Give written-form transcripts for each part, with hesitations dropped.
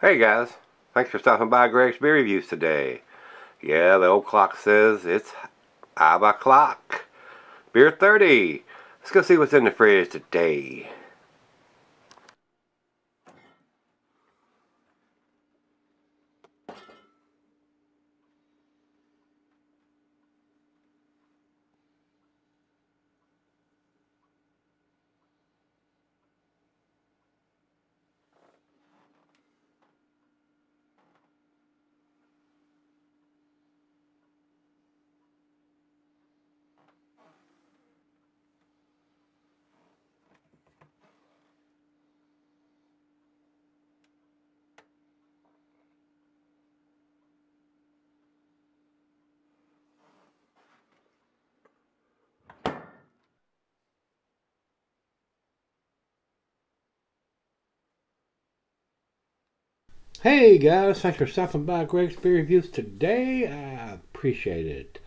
Hey guys, thanks for stopping by Gregsbeerreviews today. Yeah, the old clock says it's 5 o'clock. Beer 30. Let's go see what's in the fridge today. Hey guys, thanks for stopping by Gregsbeerreviews today. I appreciate it.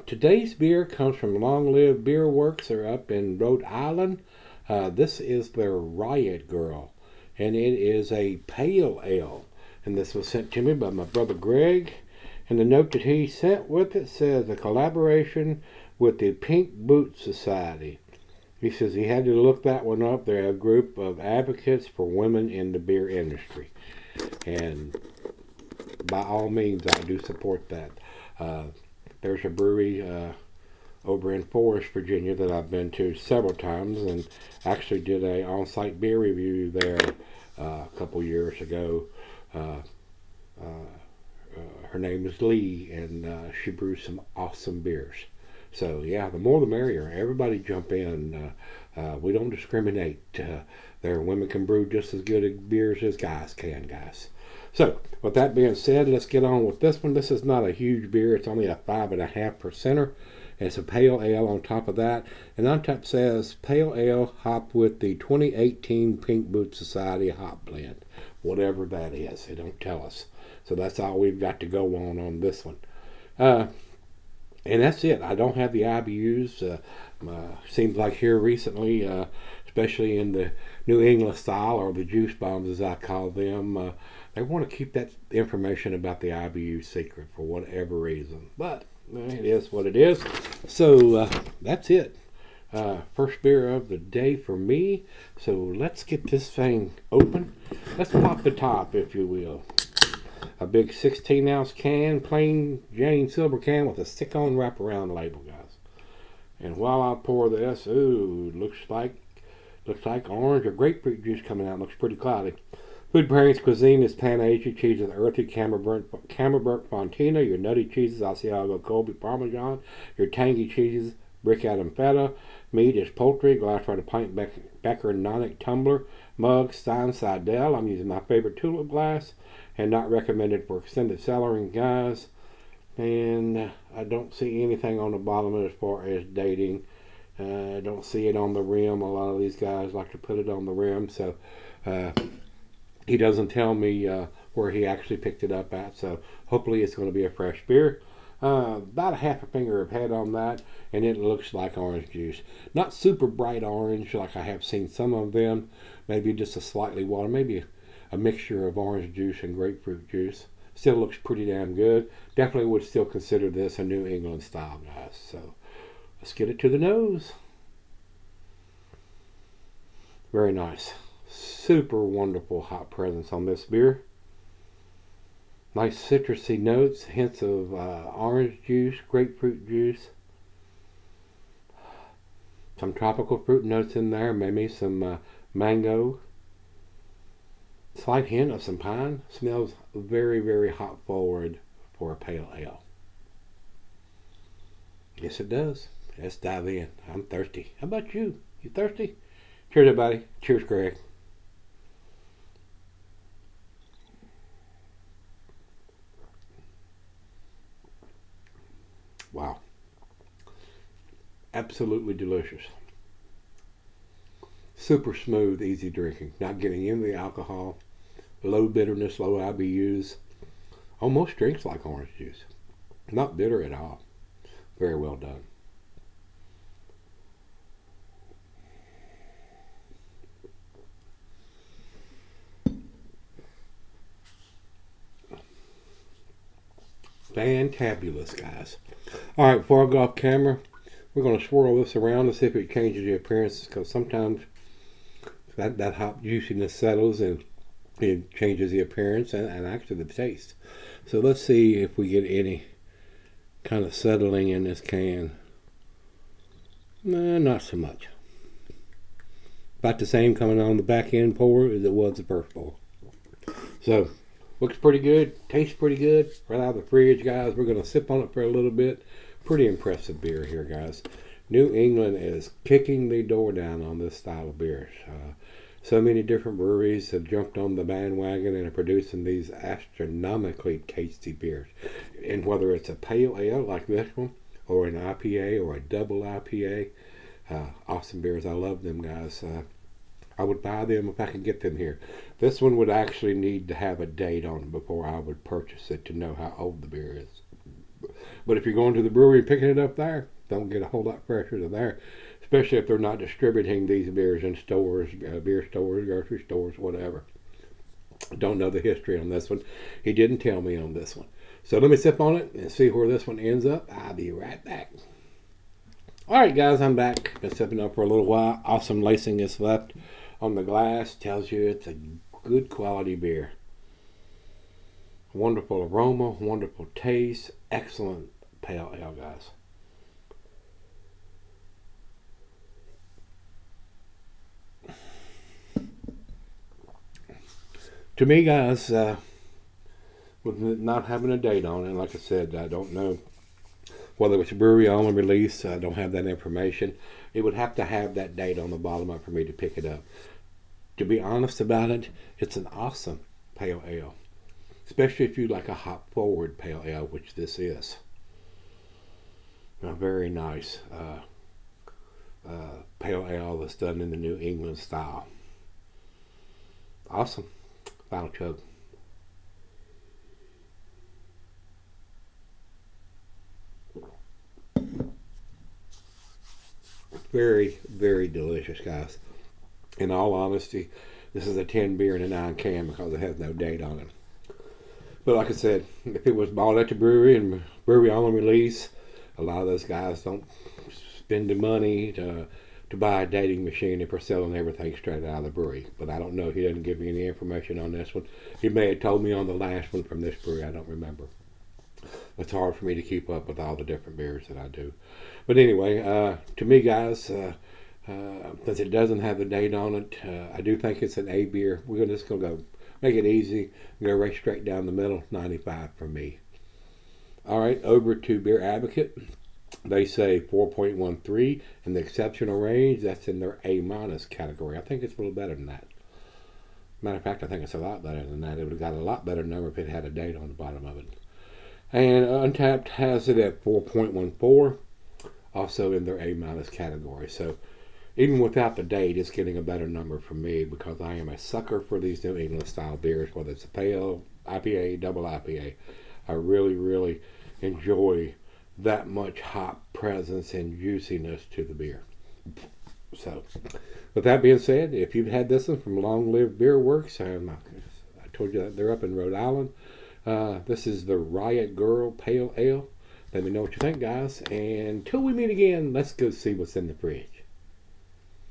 Today's beer comes from Long Live Beerworks. They're up in Rhode Island. This is their Riot Girl, and it is a pale ale. And this was sent to me by my brother Greg. And the note that he sent with it says a collaboration with the Pink Boot Society. He says he had to look that one up. They're a group of advocates for women in the beer industry. And by all means, I do support that. There's a brewery over in Forest, Virginia that I've been to several times and actually did a on-site beer review there a couple years ago. Her name is Lee, and she brews some awesome beers. So yeah, the more the merrier. Everybody jump in. We don't discriminate. There, women can brew just as good beers as guys can, guys. So, with that being said, let's get on with this one. This is not a huge beer. It's only a 5.5%. It's a pale ale on top of that. And on top says, pale ale hopped with the 2018 Pink Boot Society hop blend. Whatever that is. They don't tell us. So that's all we've got to go on this one. And that's it. I don't have the IBUs. Seems like here recently, especially in the New England style, or the juice bombs as I call them, they want to keep that information about the IBU secret for whatever reason. But it is what it is. So that's it. First beer of the day for me. So let's get this thing open. Let's pop the top, if you will. A big 16-ounce can, plain Jane silver can with a stick-on wraparound label, guys. And while I pour this, ooh, looks like orange or grapefruit juice coming out. Looks pretty cloudy. Food pairings cuisine is Pan-Asian cheese with earthy Camembert Fontina. Your nutty cheeses, Asiago, Colby, Parmesan. Your tangy cheeses, Brick Adam Feta. Meat is poultry, glass right a pint Becker Nonic tumbler. Mug, Stein Seidel. I'm using my favorite tulip glass, and not recommended for extended cellaring, guys. And I don't see anything on the bottom as far as dating. I don't see it on the rim. A lot of these guys like to put it on the rim, so he doesn't tell me where he actually picked it up at. So hopefully it's going to be a fresh beer. About a half a finger of head on that, and it looks like orange juice. Not super bright orange like I have seen some of them. Maybe just a slightly water, maybe a mixture of orange juice and grapefruit juice. Still looks pretty damn good. Definitely would still consider this a New England style, guys. So let's get it to the nose. Very nice. Super wonderful hot presence on this beer. Nice citrusy notes, hints of orange juice, grapefruit juice. Some tropical fruit notes in there, maybe some mango. Slight hint of some pine. Smells very, very hop forward for a pale ale. Yes, it does. Let's dive in. I'm thirsty. How about you? You thirsty? Cheers, everybody. Cheers, Greg. Wow. Absolutely delicious. Super smooth, easy drinking. Not getting into the alcohol. Low bitterness, low IBUs. Almost drinks like orange juice. Not bitter at all. Very well done. Fantabulous, guys. All right, before I go off camera, we're going to swirl this around to see if it changes the appearance, because sometimes that hop juiciness settles and it changes the appearance and actually the taste. So let's see if we get any kind of settling in this can. Nah, not so much. About the same coming on the back end pour as it was the first pour. So, looks pretty good, tastes pretty good. Right out of the fridge, guys. We're going to sip on it for a little bit. Pretty impressive beer here, guys. New England is kicking the door down on this style of beers. So many different breweries have jumped on the bandwagon and are producing these astronomically tasty beers. And whether it's a pale ale like this one, or an IPA, or a double IPA, awesome beers. I love them, guys. I would buy them if I could get them here. This one would actually need to have a date on it before I would purchase it to know how old the beer is. But if you're going to the brewery and picking it up there, don't get a whole lot fresher than there. Especially if they're not distributing these beers in stores, beer stores, grocery stores, whatever. Don't know the history on this one. He didn't tell me on this one. So let me sip on it and see where this one ends up. I'll be right back. Alright guys, I'm back. Been sipping up for a little while. Awesome lacing is left on the glass. Tells you it's a good quality beer. Wonderful aroma, wonderful taste, excellent pale ale, guys. To me, guys, with not having a date on it, like I said, I don't know whether it's brewery only release. I don't have that information. It would have to have that date on the bottom of it for me to pick it up. To be honest about it, it's an awesome pale ale, especially if you like a hop forward pale ale, which this is. A very nice pale ale that's done in the New England style. Awesome. Final chug. Very, very delicious, guys. In all honesty, this is a 10 beer in a 9 can because it has no date on it. But like I said, if it was bought at the brewery and brewery only release, a lot of those guys don't spend the money to buy a dating machine if they're selling everything straight out of the brewery. But I don't know. He doesn't give me any information on this one. He may have told me on the last one from this brewery. I don't remember. It's hard for me to keep up with all the different beers that I do. But anyway, to me, guys, since it doesn't have the date on it, I do think it's an A beer. We're just going to go make it easy. Go right straight down the middle. 95 for me. All right, over to Beer Advocate. They say 4.13 in the exceptional range. That's in their A- category. I think it's a little better than that. Matter of fact, I think it's a lot better than that. It would have got a lot better number if it had a date on the bottom of it. And Untapped has it at 4.14, also in their A- category. So even without the date, it's getting a better number for me because I am a sucker for these New England style beers, whether it's a pale, IPA, double IPA. I really, really enjoy that much hop presence and juiciness to the beer. So, with that being said, if you've had this one from Long Live Beerworks, I told you that they're up in Rhode Island. This is the Riot Girl Pale Ale. Let me know what you think, guys. And until we meet again, let's go see what's in the fridge.